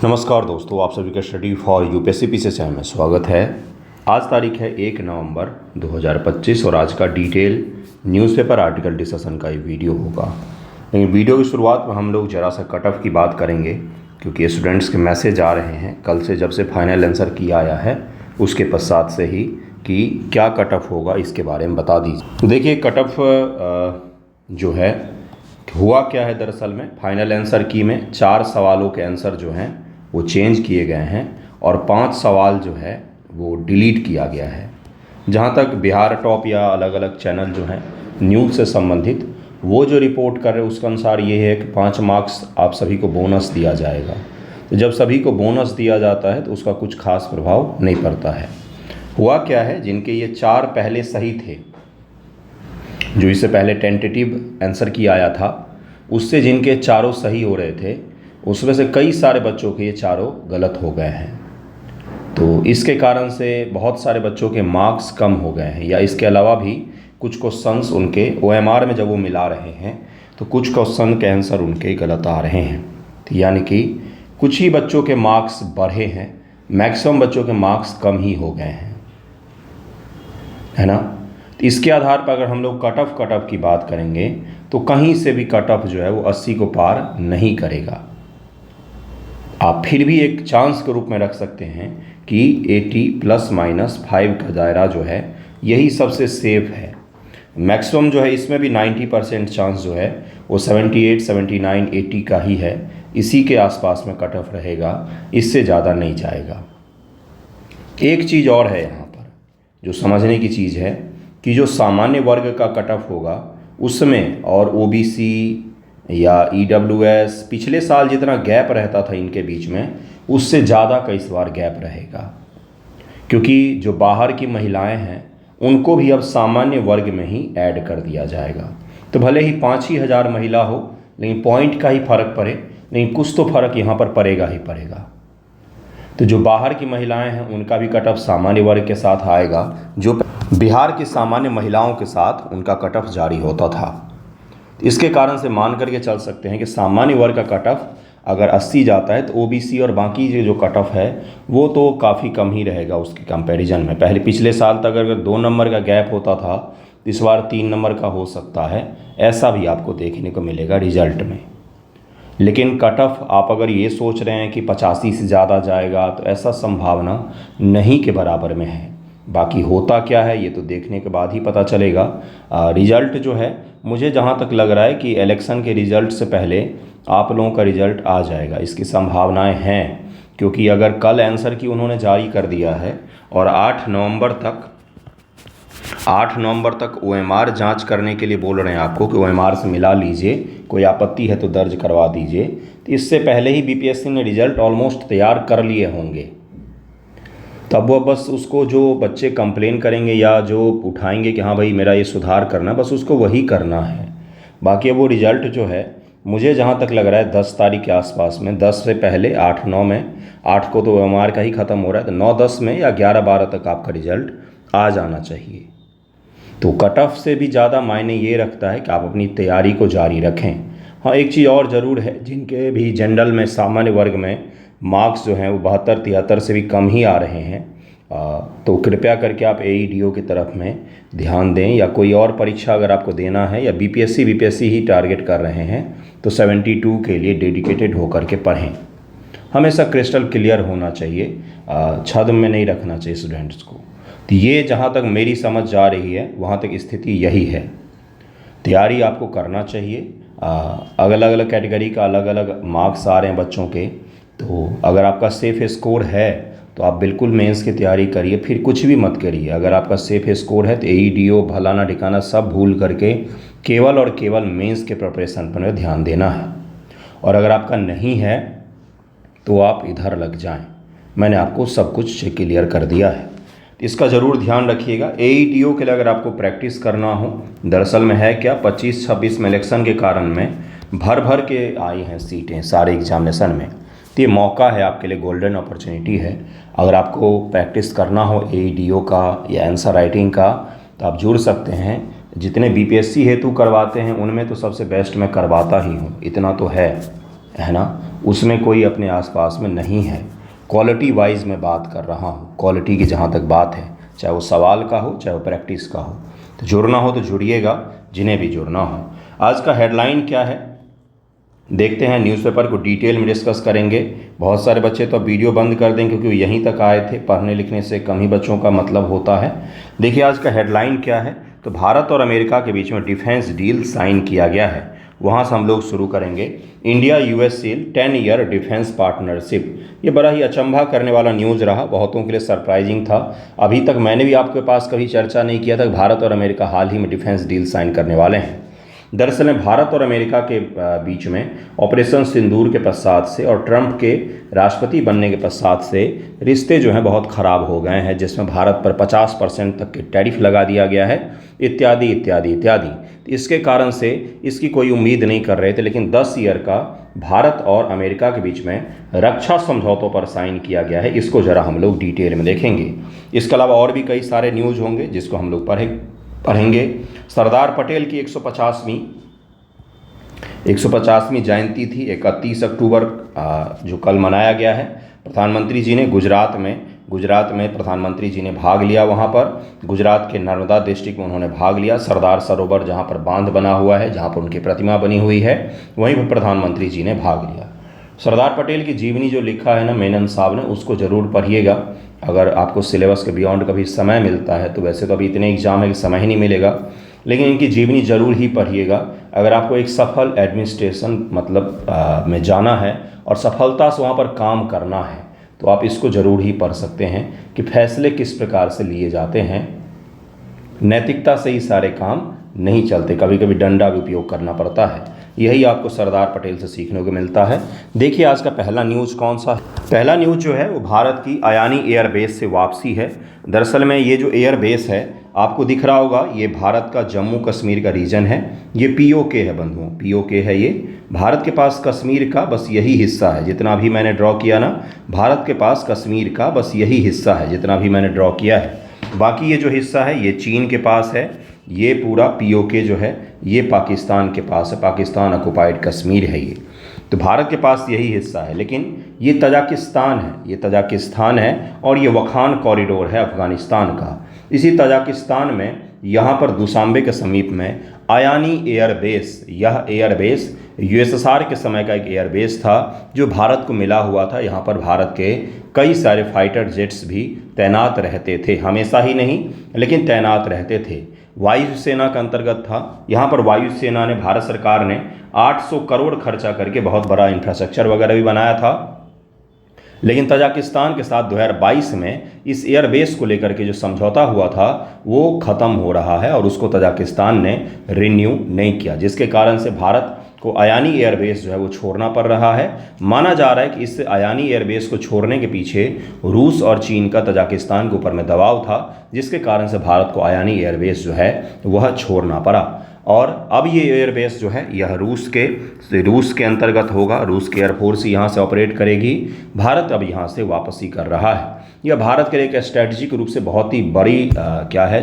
नमस्कार दोस्तों, आप सभी का study for UPSC PC channel में स्वागत है। आज तारीख है 1 नवंबर 2025 और आज का डिटेल न्यूज़पेपर आर्टिकल डिस्कशन का ये वीडियो होगा। लेकिन वीडियो की शुरुआत में हम लोग ज़रा सा कट ऑफ की बात करेंगे, क्योंकि स्टूडेंट्स के मैसेज आ रहे हैं कल से, जब से फाइनल आंसर की आया है उसके पश्चात से ही, कि क्या कट ऑफ होगा इसके बारे में बता दीजिए। तो देखिए, कट ऑफ जो है हुआ क्या है, दरअसल में फाइनल आंसर की में 4 सवालों के आंसर जो हैं वो चेंज किए गए हैं और 5 सवाल जो है वो डिलीट किया गया है। जहाँ तक बिहार टॉप या अलग अलग चैनल जो हैं न्यूज़ से संबंधित, वो जो रिपोर्ट कर रहे हैं उसके अनुसार ये है कि 5 मार्क्स आप सभी को बोनस दिया जाएगा। तो जब सभी को बोनस दिया जाता है तो उसका कुछ खास प्रभाव नहीं पड़ता है। हुआ क्या है, जिनके ये 4 पहले सही थे, जो इससे पहले टेंटेटिव आंसर की आया था, उससे जिनके चारों सही हो रहे थे उसमें से कई सारे बच्चों के ये चारों गलत हो गए हैं। तो इसके कारण से बहुत सारे बच्चों के मार्क्स कम हो गए हैं, या इसके अलावा भी कुछ क्वेश्चंस उनके OMR में जब वो मिला रहे हैं तो कुछ क्वेश्चन के आंसर उनके गलत आ रहे हैं। तो यानी कि कुछ ही बच्चों के मार्क्स बढ़े हैं, मैक्सिमम बच्चों के मार्क्स कम ही हो गए हैं, है ना। तो इसके आधार पर अगर हम लोग कट ऑफ की बात करेंगे तो कहीं से भी कट ऑफ जो है वो 80 को पार नहीं करेगा। आप फिर भी एक चांस के रूप में रख सकते हैं कि 80 ±5 का दायरा जो है यही सबसे सेफ है। मैक्सिमम जो है इसमें भी 90% चांस जो है वो 78, 79, 80 का ही है। इसी के आसपास में कट ऑफ रहेगा, इससे ज़्यादा नहीं जाएगा। एक चीज़ और है यहाँ पर जो समझने की चीज़ है कि जो सामान्य वर्ग का कट ऑफ होगा उसमें और OBC या EWS पिछले साल जितना गैप रहता था इनके बीच में, उससे ज़्यादा का इस बार गैप रहेगा, क्योंकि जो बाहर की महिलाएं हैं उनको भी अब सामान्य वर्ग में ही ऐड कर दिया जाएगा। तो भले ही 5 ही हज़ार महिला हो, लेकिन पॉइंट का ही फ़र्क पड़े, लेकिन कुछ तो फ़र्क यहाँ पर पड़ेगा ही पड़ेगा। तो जो बाहर की महिलाएं हैं उनका भी कट ऑफ सामान्य वर्ग के साथ आएगा, जो बिहार की सामान्य महिलाओं के साथ उनका कट ऑफ जारी होता था। इसके कारण से मान करके चल सकते हैं कि सामान्य वर्ग का कट ऑफ अगर 80 जाता है तो OBC और बाकी जो कट ऑफ है वो तो काफ़ी कम ही रहेगा उसके कंपैरिजन में। पहले पिछले साल तक अगर 2 नंबर का गैप होता था, इस बार 3 नंबर का हो सकता है, ऐसा भी आपको देखने को मिलेगा रिजल्ट में। लेकिन कट ऑफ आप अगर ये सोच रहे हैं कि 85 से ज़्यादा जाएगा, तो ऐसा संभावना नहीं के बराबर में है। बाकी होता क्या है ये तो देखने के बाद ही पता चलेगा। रिज़ल्ट जो है, मुझे जहाँ तक लग रहा है कि इलेक्शन के रिज़ल्ट से पहले आप लोगों का रिज़ल्ट आ जाएगा, इसकी संभावनाएं हैं। क्योंकि अगर कल आंसर की उन्होंने जारी कर दिया है और 8 नवंबर तक OMR जांच करने के लिए बोल रहे हैं आपको कि OMR से मिला लीजिए, कोई आपत्ति है तो दर्ज करवा दीजिए, तो इससे पहले ही BPSC ने रिज़ल्ट ऑलमोस्ट तैयार कर लिए होंगे। तब वो बस उसको जो बच्चे कंप्लेन करेंगे या जो उठाएंगे कि हाँ भाई मेरा ये सुधार करना, बस उसको वही करना है। बाकी वो रिज़ल्ट जो है, मुझे जहाँ तक लग रहा है 10 तारीख के आसपास में, 10 से पहले 8-9 में, 8 को तो OMR का ही ख़त्म हो रहा है, तो 9-10 में या 11-12 तक आपका रिज़ल्ट आ जाना चाहिए। तो कट ऑफ से भी ज़्यादा मायने ये रखता है कि आप अपनी तैयारी को जारी रखें। हाँ, एक चीज़ और ज़रूर है, जिनके भी जनरल में सामान्य वर्ग में मार्क्स जो हैं वो 72-73 से भी कम ही आ रहे हैं, तो कृपया करके आप AEDO की तरफ में ध्यान दें, या कोई और परीक्षा अगर आपको देना है, या BPSC ही टारगेट कर रहे हैं तो 72 के लिए डेडिकेटेड होकर के पढ़ें। हमेशा क्रिस्टल क्लियर होना चाहिए, छद्म में नहीं रखना चाहिए स्टूडेंट्स को। तो ये जहाँ तक मेरी समझ जा रही है वहाँ तक स्थिति यही है। तैयारी आपको करना चाहिए। अलग अलग कैटेगरी का अलग अलग मार्क्स आ रहे हैं बच्चों के, तो अगर आपका सेफ स्कोर है तो आप बिल्कुल मेंस की तैयारी करिए, फिर कुछ भी मत करिए। अगर आपका सेफ स्कोर है तो AEDO भलाना ठिकाना सब भूल करके केवल और केवल मेंस के प्रिपरेशन पर ध्यान देना है। और अगर आपका नहीं है तो आप इधर लग जाएं, मैंने आपको सब कुछ क्लियर कर दिया है। इसका ज़रूर ध्यान रखिएगा। AEDO के लिए अगर आपको प्रैक्टिस करना हो, दरअसल में है क्या, 25-26 में इलेक्शन के कारण में भर के आई हैं सीटें सारे एग्जामिनेशन में, तो ये मौका है आपके लिए, गोल्डन अपॉर्चुनिटी है। अगर आपको प्रैक्टिस करना हो AEDO का या आंसर राइटिंग का, तो आप जुड़ सकते हैं। जितने BPSC हेतु करवाते हैं उनमें तो सबसे बेस्ट मैं करवाता ही हूँ, इतना तो है ना। उसमें कोई अपने आसपास में नहीं है। क्वालिटी वाइज मैं बात कर रहा हूँ, क्वालिटी की जहाँ तक बात है, चाहे वो सवाल का हो चाहे वो प्रैक्टिस का हो। तो जुड़ना हो तो जुड़िएगा, जिन्हें भी जुड़ना हो। आज का हेडलाइन क्या है देखते हैं, न्यूज़पेपर को डिटेल में डिस्कस करेंगे। बहुत सारे बच्चे तो अब वीडियो बंद कर दें क्योंकि वो यहीं तक आए थे, पढ़ने लिखने से कम ही बच्चों का मतलब होता है। देखिए आज का हेडलाइन क्या है, तो भारत और अमेरिका के बीच में डिफेंस डील साइन किया गया है, वहाँ से हम लोग शुरू करेंगे। India US seal 10 year defence partnership. ये बड़ा ही अचंभा करने वाला न्यूज़ रहा, बहुतों के लिए सरप्राइजिंग था। अभी तक मैंने भी आपके पास कभी चर्चा नहीं किया था कि भारत और अमेरिका हाल ही में डिफेंस डील साइन करने वाले हैं। दरअसल भारत और अमेरिका के बीच में ऑपरेशन सिंदूर के पश्चात से और ट्रंप के राष्ट्रपति बनने के पश्चात से रिश्ते जो हैं बहुत ख़राब हो गए हैं, जिसमें भारत पर 50% तक के टैरिफ लगा दिया गया है, इत्यादि इत्यादि इत्यादि। तो इसके कारण से इसकी कोई उम्मीद नहीं कर रहे थे, लेकिन 10 ईयर का भारत और अमेरिका के बीच में रक्षा समझौतों पर साइन किया गया है। इसको ज़रा हम लोग डिटेल में देखेंगे। इसके अलावा और भी कई सारे न्यूज़ होंगे जिसको हम लोग पढ़ेंगे। सरदार पटेल की 150वीं जयंती थी 31 अक्टूबर, जो कल मनाया गया है। प्रधानमंत्री जी ने गुजरात में प्रधानमंत्री जी ने भाग लिया। वहाँ पर गुजरात के नर्मदा डिस्ट्रिक्ट में उन्होंने भाग लिया। सरदार सरोवर जहाँ पर बांध बना हुआ है, जहाँ पर उनकी प्रतिमा बनी हुई है, वहीं पर प्रधानमंत्री जी ने भाग लिया। सरदार पटेल की जीवनी जो लिखा है ना मेनन साहब ने, उसको ज़रूर पढ़िएगा। अगर आपको सिलेबस के बियॉन्ड कभी समय मिलता है, तो वैसे तो अभी इतने एग्जाम है कि समय ही नहीं मिलेगा, लेकिन इनकी जीवनी ज़रूर ही पढ़िएगा। अगर आपको एक सफल एडमिनिस्ट्रेशन में जाना है और सफलता से वहाँ पर काम करना है, तो आप इसको ज़रूर ही पढ़ सकते हैं कि फैसले किस प्रकार से लिए जाते हैं। नैतिकता से ही सारे काम नहीं चलते, कभी कभी डंडा भी उपयोग करना पड़ता है। यही आपको सरदार पटेल से सीखने को मिलता है। देखिए आज का पहला न्यूज़ कौन सा है। पहला न्यूज़ जो है वो भारत की अयानी एयरबेस से वापसी है। दरअसल में ये जो एयरबेस है आपको दिख रहा होगा, ये भारत का जम्मू कश्मीर का रीजन है। ये पीओके है बंधुओं, पीओके है। ये भारत के पास कश्मीर का बस यही हिस्सा है, जितना भी मैंने ड्रॉ किया ना, भारत के पास कश्मीर का बस यही हिस्सा है जितना भी मैंने ड्रॉ किया है। बाकी ये जो हिस्सा है ये चीन के पास है। ये पूरा पीओके जो है ये पाकिस्तान के पास है, पाकिस्तान ऑक्युपाइड कश्मीर है ये। तो भारत के पास यही हिस्सा है, लेकिन ये तजाकिस्तान है, ये तजाकिस्तान है और ये वखान कॉरिडोर है अफ़गानिस्तान का। इसी तजाकिस्तान में यहाँ पर दुशांबे के समीप में अयानी एयरबेस, यह एयरबेस यूएसएसआर के समय का एक एयरबेस था जो भारत को मिला हुआ था। यहाँ पर भारत के कई सारे फाइटर जेट्स भी तैनात रहते थे, हमेशा ही नहीं लेकिन तैनात रहते थे। वायुसेना का अंतर्गत था। यहाँ पर वायुसेना ने, भारत सरकार ने 800 करोड़ खर्चा करके बहुत बड़ा इंफ्रास्ट्रक्चर वगैरह भी बनाया था। लेकिन तजाकिस्तान के साथ 2022 में इस एयरबेस को लेकर के जो समझौता हुआ था वो ख़त्म हो रहा है और उसको तजाकिस्तान ने रिन्यू नहीं किया, जिसके कारण से भारत को अयानी एयरबेस जो है वो छोड़ना पड़ रहा है। माना जा रहा है कि इस अयानी एयरबेस को छोड़ने के पीछे रूस और चीन का तजाकिस्तान के ऊपर में दबाव था, जिसके कारण से भारत को अयानी एयरबेस जो है वह छोड़ना पड़ा। और अब ये एयरबेस जो है यह रूस के अंतर्गत होगा। रूस की एयरफोर्स यहाँ से ऑपरेट करेगी। भारत अब यहाँ से वापसी कर रहा है। यह भारत के लिए एक स्ट्रेटजिक रूप से बहुत ही बड़ी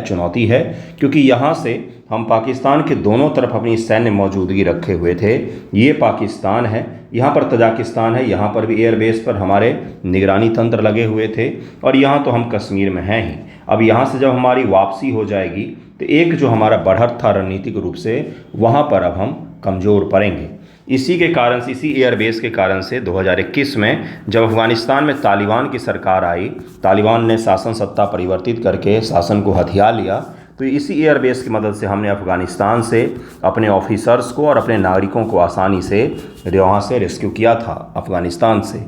चुनौती है, क्योंकि यहाँ से हम पाकिस्तान के दोनों तरफ अपनी सैन्य मौजूदगी रखे हुए थे। ये पाकिस्तान है, यहाँ पर तजाकिस्तान है, यहाँ पर भी एयरबेस पर हमारे निगरानी तंत्र लगे हुए थे, और यहाँ तो हम कश्मीर में हैं ही। अब यहाँ से जब हमारी वापसी हो जाएगी तो एक जो हमारा बढ़त था रणनीतिक रूप से, वहाँ पर अब हम कमज़ोर पड़ेंगे। इसी के कारण से, इसी एयरबेस के कारण से 2021 में जब अफ़गानिस्तान में तालिबान की सरकार आई, तालिबान ने शासन सत्ता परिवर्तित करके शासन को हथिया लिया, तो इसी एयरबेस की मदद से हमने अफ़गानिस्तान से अपने ऑफिसर्स को और अपने नागरिकों को आसानी से वहाँ से रेस्क्यू किया था अफ़गानिस्तान से।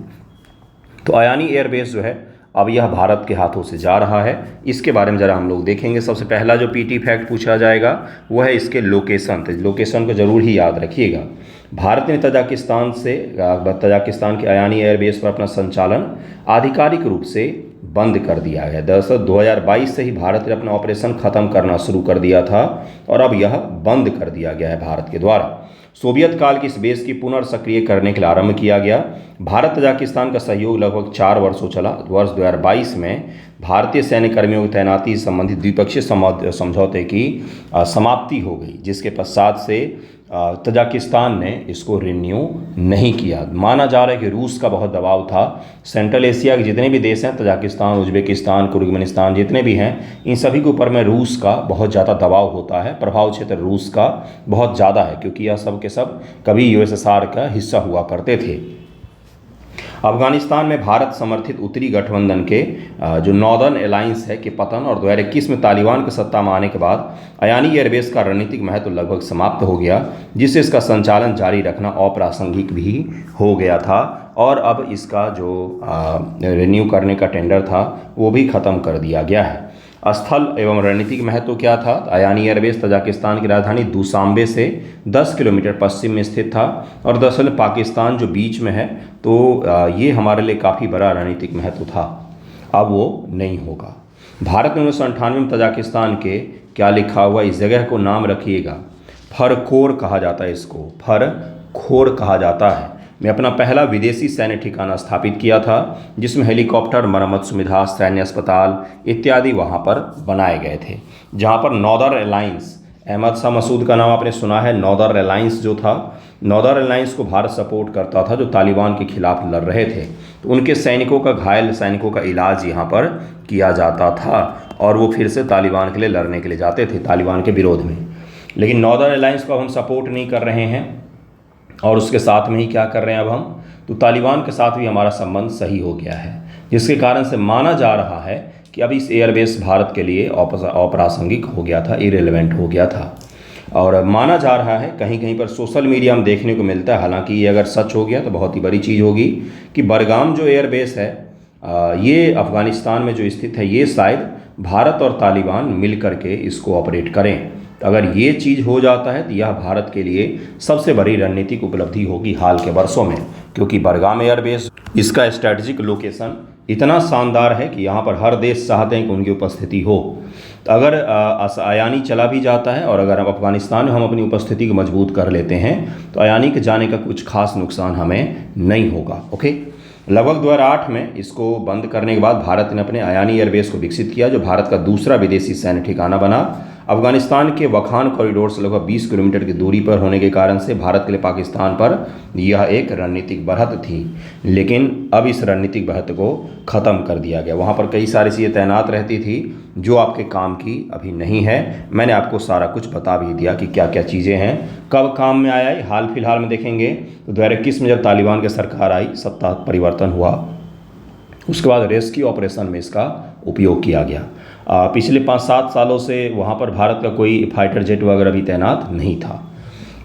तो अयानी एयरबेस जो है अब यह भारत के हाथों से जा रहा है। इसके बारे में ज़रा हम लोग देखेंगे। सबसे पहला जो पीटी फैक्ट पूछा जाएगा वो है इसके लोकेशन। तो लोकेशन को ज़रूर ही याद रखिएगा। भारत ने तजाकिस्तान के अयानी एयरबेस पर अपना संचालन आधिकारिक रूप से बंद कर दिया है। दरअसल 2022 से ही भारत ने अपना ऑपरेशन ख़त्म करना शुरू कर दिया था और अब यह बंद कर दिया गया है भारत के द्वारा। सोवियत काल की इस बेस की पुनर्सक्रिय करने के लिए आरंभ किया गया। भारत तजाकिस्तान का सहयोग लगभग 4 वर्षों चला। वर्ष 2022 में भारतीय सैन्य कर्मियों की तैनाती संबंधित द्विपक्षीय समझौते की समाप्ति हो गई, जिसके पश्चात से तजाकिस्तान ने इसको रिन्यू नहीं किया। माना जा रहा है कि रूस का बहुत दबाव था। सेंट्रल एशिया के जितने भी देश हैं, तजाकिस्तान, उज्बेकिस्तान, तुर्कमेनिस्तान, जितने भी हैं, इन सभी के ऊपर में रूस का बहुत ज़्यादा दबाव होता है। प्रभाव क्षेत्र रूस का बहुत ज़्यादा है, क्योंकि यह सब के सब कभी यूएसएसआर का हिस्सा हुआ करते थे। अफगानिस्तान में भारत समर्थित उत्तरी गठबंधन के जो नॉर्दर्न अलायंस है के पतन और 2021 में तालिबान की सत्ता में आने के बाद अयानी एयरबेस का रणनीतिक महत्व लगभग समाप्त हो गया, जिससे इसका संचालन जारी रखना अप्रासंगिक भी हो गया था। और अब इसका जो रिन्यू करने का टेंडर था वो भी ख़त्म कर दिया गया है। स्थल एवं रणनीतिक महत्व क्या था? अयानी एयरबेस तजाकिस्तान की राजधानी दुशांबे से 10 किलोमीटर पश्चिम में स्थित था और दरअसल पाकिस्तान जो बीच में है, तो ये हमारे लिए काफ़ी बड़ा रणनीतिक महत्व था। अब वो नहीं होगा। भारत ने 1998 में तजाकिस्तान के क्या लिखा हुआ, इस जगह को नाम रखिएगा, फरखोर कहा जाता है, इसको फरखोर कहा जाता है, में अपना पहला विदेशी सैन्य ठिकाना स्थापित किया था, जिसमें हेलीकॉप्टर, मरम्मत सुविधा, सैन्य अस्पताल इत्यादि वहाँ पर बनाए गए थे। जहाँ पर नॉर्दर्न अलायंस, अहमद शाह मसूद का नाम आपने सुना है। नॉर्दर्न अलायंस जो था, नॉर्दर्न अलायंस को भारत सपोर्ट करता था, जो तालिबान के खिलाफ लड़ रहे थे। तो उनके सैनिकों का, घायल सैनिकों का इलाज यहाँ पर किया जाता था और वो फिर से तालिबान के लिए लड़ने के लिए जाते थे, तालिबान के विरोध में। लेकिन नॉर्दर्न अलायंस को हम सपोर्ट नहीं कर रहे हैं और उसके साथ में ही क्या कर रहे हैं अब हम, तो तालिबान के साथ भी हमारा संबंध सही हो गया है, जिसके कारण से माना जा रहा है कि अब इस एयरबेस भारत के लिए अप्रासंगिक हो गया था, इरेलेवेंट हो गया था। और माना जा रहा है, कहीं कहीं पर सोशल मीडिया में देखने को मिलता है, हालांकि ये अगर सच हो गया तो बहुत ही बड़ी चीज़ होगी, कि बडगाम जो एयरबेस है ये अफ़गानिस्तान में जो स्थित है, ये शायद भारत और तालिबान मिल करके इसको ऑपरेट करें। अगर ये चीज़ हो जाता है तो यह भारत के लिए सबसे बड़ी रणनीतिक उपलब्धि होगी हाल के वर्षों में, क्योंकि बडगाम एयरबेस, इसका स्ट्रैटेजिक लोकेशन इतना शानदार है कि यहाँ पर हर देश चाहते हैं कि उनकी उपस्थिति हो। तो अगर अयानी चला भी जाता है और अगर अफगानिस्तान में हम अपनी उपस्थिति को मजबूत कर लेते हैं तो अयानी के जाने का कुछ खास नुकसान हमें नहीं होगा। ओके, लगभग 2008 में इसको बंद करने के बाद भारत ने अपने अयानी एयरबेस को विकसित किया, जो भारत का दूसरा विदेशी सैन्य ठिकाना बना। अफगानिस्तान के वखान कॉरिडोर से लगभग 20 किलोमीटर की दूरी पर होने के कारण से भारत के लिए पाकिस्तान पर यह एक रणनीतिक बढ़त थी, लेकिन अब इस रणनीतिक बढ़त को ख़त्म कर दिया गया। वहाँ पर कई सारी चीज़ें तैनात रहती थी जो आपके काम की अभी नहीं है। मैंने आपको सारा कुछ बता भी दिया कि क्या क्या चीज़ें हैं, कब काम में आया है। हाल फिलहाल में देखेंगे तो 2021 में जब तालिबान की सरकार आई, सत्ता परिवर्तन हुआ, उसके बाद रेस्क्यू ऑपरेशन में इसका उपयोग किया गया। पिछले 5-7 सालों से वहाँ पर भारत का कोई फाइटर जेट वगैरह भी तैनात नहीं था।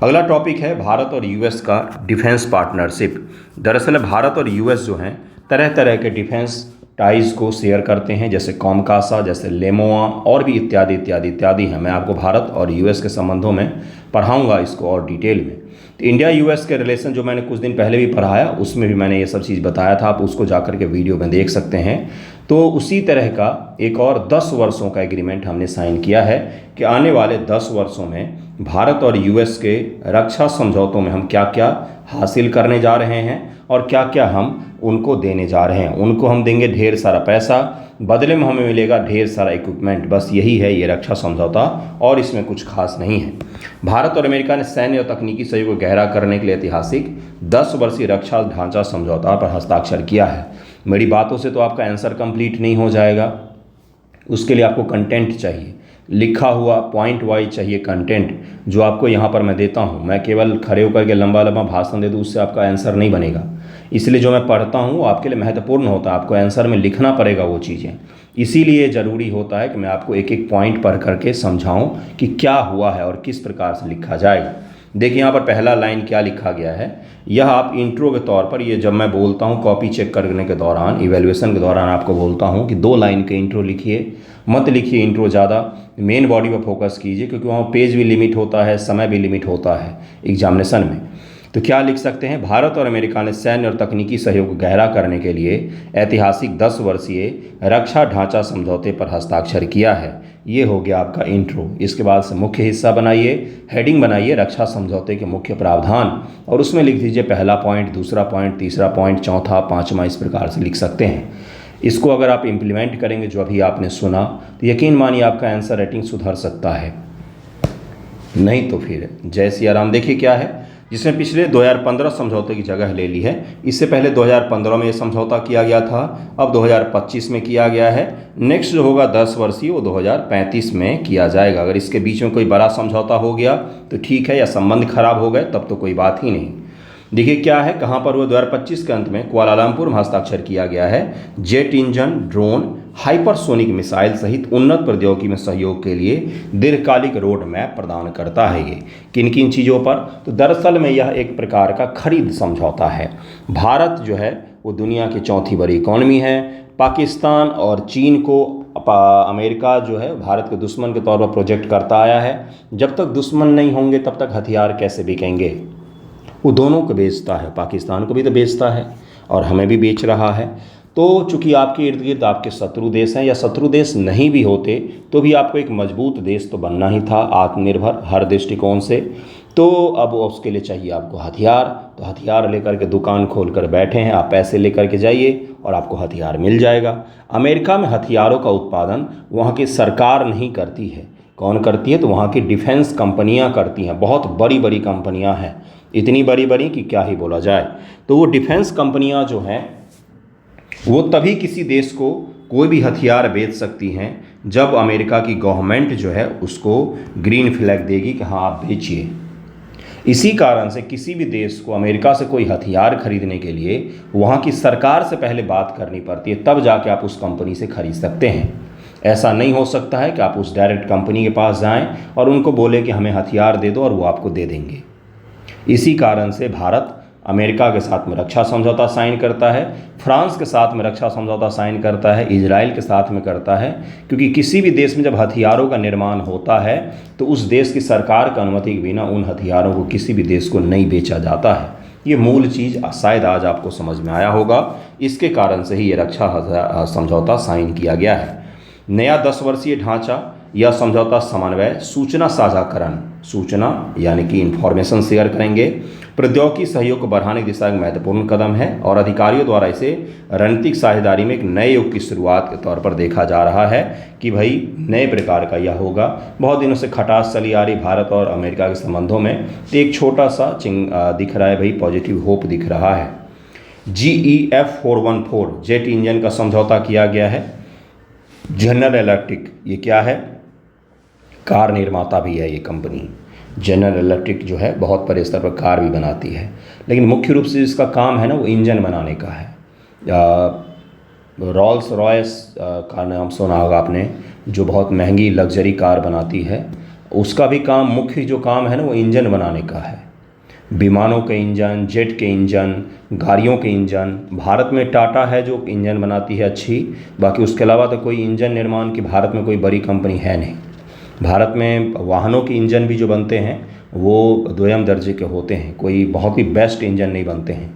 अगला टॉपिक है भारत और यूएस का डिफेंस पार्टनरशिप। दरअसल भारत और यूएस जो हैं तरह तरह के डिफेंस टाइज़ को शेयर करते हैं, जैसे कॉमकासा, जैसे लेमोआ और भी इत्यादि इत्यादि इत्यादि हैं। मैं आपको भारत और यूएस के संबंधों में पढ़ाऊँगा इसको और डिटेल में। तो इंडिया यूएस के रिलेशन जो मैंने कुछ दिन पहले भी पढ़ाया, उसमें भी मैंने ये सब चीज़ बताया था, आप उसको जाकर के वीडियो में देख सकते हैं। तो उसी तरह का एक और 10 वर्षों का एग्रीमेंट हमने साइन किया है कि आने वाले 10 वर्षों में भारत और यूएस के रक्षा समझौतों में हम क्या क्या हासिल करने जा रहे हैं और क्या क्या हम उनको देने जा रहे हैं। उनको हम देंगे ढेर सारा पैसा, बदले में हमें मिलेगा ढेर सारा इक्विपमेंट। बस यही है ये रक्षा समझौता और इसमें कुछ खास नहीं है। भारत और अमेरिका ने सैन्य और तकनीकी सहयोग को गहरा करने के लिए ऐतिहासिक 10 वर्षीय रक्षा ढांचा समझौता पर हस्ताक्षर किया है। मेरी बातों से तो आपका आंसर कंप्लीट नहीं हो जाएगा, उसके लिए आपको कंटेंट चाहिए, लिखा हुआ पॉइंट वाइज चाहिए कंटेंट, जो आपको यहाँ पर मैं देता हूँ। मैं केवल खड़े होकर के लंबा लंबा भाषण दे दूँ, उससे आपका आंसर नहीं बनेगा। इसलिए जो मैं पढ़ता हूँ वो आपके लिए महत्वपूर्ण होता है, आपको आंसर में लिखना पड़ेगा वो चीज़ें। इसीलिए ज़रूरी होता है कि मैं आपको एक एक पॉइंट पढ़ करके समझाऊँ कि क्या हुआ है और किस प्रकार से लिखा जाएगा। देखिए यहाँ पर पहला लाइन क्या लिखा गया है, यह आप इंट्रो के तौर पर, ये जब मैं बोलता हूँ कॉपी चेक करने के दौरान, इवैल्यूएशन के दौरान आपको बोलता हूँ कि 2 लाइन के इंट्रो लिखिए, मत लिखिए इंट्रो ज़्यादा, मेन बॉडी पर फोकस कीजिए, क्योंकि वहाँ पेज भी लिमिट होता है, समय भी लिमिट होता है एग्जामिनेशन में। तो क्या लिख सकते हैं, भारत और अमेरिका ने सैन्य और तकनीकी सहयोग को गहरा करने के लिए ऐतिहासिक 10 वर्षीय रक्षा ढांचा समझौते पर हस्ताक्षर किया है। ये हो गया आपका इंट्रो। इसके बाद से मुख्य हिस्सा बनाइए, हेडिंग बनाइए रक्षा समझौते के मुख्य प्रावधान, और उसमें लिख दीजिए पहला पॉइंट, दूसरा पॉइंट, तीसरा पॉइंट, चौथा, पाँचवा, इस प्रकार से लिख सकते हैं। इसको अगर आप इम्प्लीमेंट करेंगे जो अभी आपने सुना, तो यकीन मानिए आपका आंसर राइटिंग सुधर सकता है। नहीं तो फिर जय सिया राम। देखिए क्या है, जिसने पिछले 2015 समझौते की जगह ले ली है। इससे पहले 2015 में ये समझौता किया गया था, अब 2025 में किया गया है। नेक्स्ट जो होगा 10 वर्षीय वो 2035 में किया जाएगा। अगर इसके बीच में कोई बड़ा समझौता हो गया तो ठीक है, या संबंध खराब हो गए तब तो कोई बात ही नहीं। देखिए क्या है, कहाँ पर वो 2025 के अंत में कुआलालंपुर में हस्ताक्षर किया गया है। Jet engine, drone, hypersonic missile सहित उन्नत प्रौद्योगिकी में सहयोग के लिए दीर्घकालिक रोड मैप प्रदान करता है। ये किन किन चीज़ों पर, तो दरअसल में यह एक प्रकार का खरीद समझौता है। भारत जो है वो दुनिया की चौथी बड़ी इकॉनमी है। पाकिस्तान और चीन को अमेरिका जो है भारत के दुश्मन के तौर पर प्रोजेक्ट करता आया है। जब तक दुश्मन नहीं होंगे तब तक हथियार कैसे बिकेंगे। वो दोनों को बेचता है, पाकिस्तान को भी तो बेचता है और हमें भी बेच रहा है। तो चूंकि आपके इर्द गिर्द आपके शत्रु देश हैं, या शत्रु देश नहीं भी होते तो भी आपको एक मजबूत देश तो बनना ही था, आत्मनिर्भर हर दृष्टिकोण से। तो अब उसके लिए चाहिए आपको हथियार। तो हथियार लेकर के दुकान खोल कर बैठे हैं, आप पैसे लेकर के जाइए और आपको हथियार मिल जाएगा। अमेरिका में हथियारों का उत्पादन वहाँ की सरकार नहीं करती है। कौन करती है, तो वहाँ की डिफेंस कंपनियाँ करती हैं। बहुत बड़ी बड़ी कंपनियाँ हैं, इतनी बड़ी बड़ी कि क्या ही बोला जाए। तो वो डिफेंस कंपनियां जो हैं वो तभी किसी देश को कोई भी हथियार बेच सकती हैं जब अमेरिका की गवर्नमेंट जो है उसको ग्रीन फ्लैग देगी कि हाँ आप बेचिए। इसी कारण से किसी भी देश को अमेरिका से कोई हथियार खरीदने के लिए वहाँ की सरकार से पहले बात करनी पड़ती है, तब जाके आप उस कंपनी से खरीद सकते हैं। ऐसा नहीं हो सकता है कि आप उस डायरेक्ट कंपनी के पास जाएं और उनको बोले कि हमें हथियार दे दो और वो आपको दे देंगे। इसी कारण से भारत अमेरिका के साथ में रक्षा समझौता साइन करता है, फ्रांस के साथ में रक्षा समझौता साइन करता है, इजराइल के साथ में करता है। क्योंकि किसी भी देश में जब हथियारों का निर्माण होता है तो उस देश की सरकार की अनुमति के बिना उन हथियारों को किसी भी देश को नहीं बेचा जाता है। ये मूल चीज़ शायद आज आपको समझ में आया होगा। इसके कारण से ही ये रक्षा समझौता साइन किया गया है। नया 10 वर्षीय ढांचा यह समझौता समन्वय, सूचना साझाकरण, सूचना यानी कि इंफॉर्मेशन शेयर करेंगे, प्रौद्योगिकी सहयोग को बढ़ाने की दिशा एक महत्वपूर्ण कदम है और अधिकारियों द्वारा इसे रणनीतिक साझेदारी में एक नए युग की शुरुआत के तौर पर देखा जा रहा है कि भाई नए प्रकार का यह होगा। बहुत दिनों से खटास चली आ रही भारत और अमेरिका के संबंधों में, तो एक छोटा सा दिख रहा है भाई, पॉजिटिव होप दिख रहा है। GEF 414 जेट इंजन का समझौता किया गया है। जनरल इलेक्ट्रिक, ये क्या है, कार निर्माता भी है ये कंपनी। जनरल इलेक्ट्रिक जो है बहुत बड़े स्तर पर कार भी बनाती है, लेकिन मुख्य रूप से इसका काम है ना वो इंजन बनाने का है। रोल्स रॉयस का नाम सुना होगा आपने, जो बहुत महंगी लग्जरी कार बनाती है, उसका भी काम, मुख्य जो काम है ना वो इंजन बनाने का है। विमानों के इंजन, जेट के इंजन, गाड़ियों के इंजन, भारत में टाटा है जो इंजन बनाती है अच्छी। बाकी उसके अलावा तो कोई इंजन निर्माण की भारत में कोई बड़ी कंपनी है नहीं। भारत में वाहनों के इंजन भी जो बनते हैं वो द्वितीय दर्जे के होते हैं, कोई बहुत ही बेस्ट इंजन नहीं बनते हैं।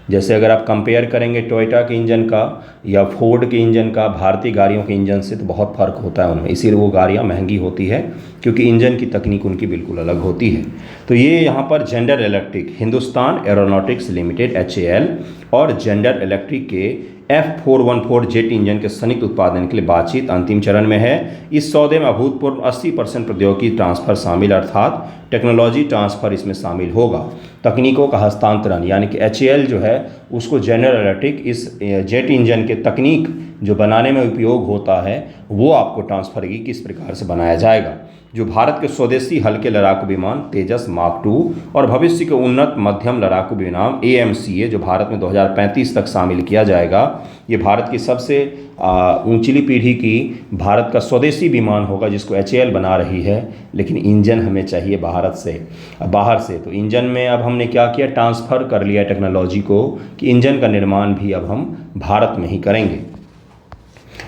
जैसे अगर आप कंपेयर करेंगे टोयोटा के इंजन का या फोर्ड के इंजन का भारतीय गाड़ियों के इंजन से, तो बहुत फ़र्क होता है उनमें। इसीलिए वो गाड़ियाँ महंगी होती है, क्योंकि इंजन की तकनीक उनकी बिल्कुल अलग होती है। तो ये यहाँ पर general electric, Hindustan aeronautics limited HAL और जनरल इलेक्ट्रिक के F414 जेट इंजन के संयुक्त उत्पादन के लिए बातचीत अंतिम चरण में है। इस सौदे में अभूतपूर्व 80% प्रौद्योगिकी ट्रांसफर शामिल, अर्थात टेक्नोलॉजी ट्रांसफ़र इसमें शामिल होगा। तकनीकों का हस्तांतरण, यानी कि HAL जो है उसको जनरल इलेक्ट्रिक इस जेट इंजन के तकनीक जो बनाने में उपयोग होता है वो आपको ट्रांसफ़र की किस प्रकार से बनाया जाएगा। जो भारत के स्वदेशी हल्के लड़ाकू विमान तेजस मार्क 2 और भविष्य के उन्नत मध्यम लड़ाकू विमान AMCA जो भारत में 2035 तक शामिल किया जाएगा, ये भारत की सबसे ऊंचली पीढ़ी की भारत का स्वदेशी विमान होगा जिसको HAL बना रही है। लेकिन इंजन हमें चाहिए बाहर से। तो इंजन में अब हमने क्या किया, ट्रांसफ़र कर लिया टेक्नोलॉजी को कि इंजन का निर्माण भी अब हम भारत में ही करेंगे।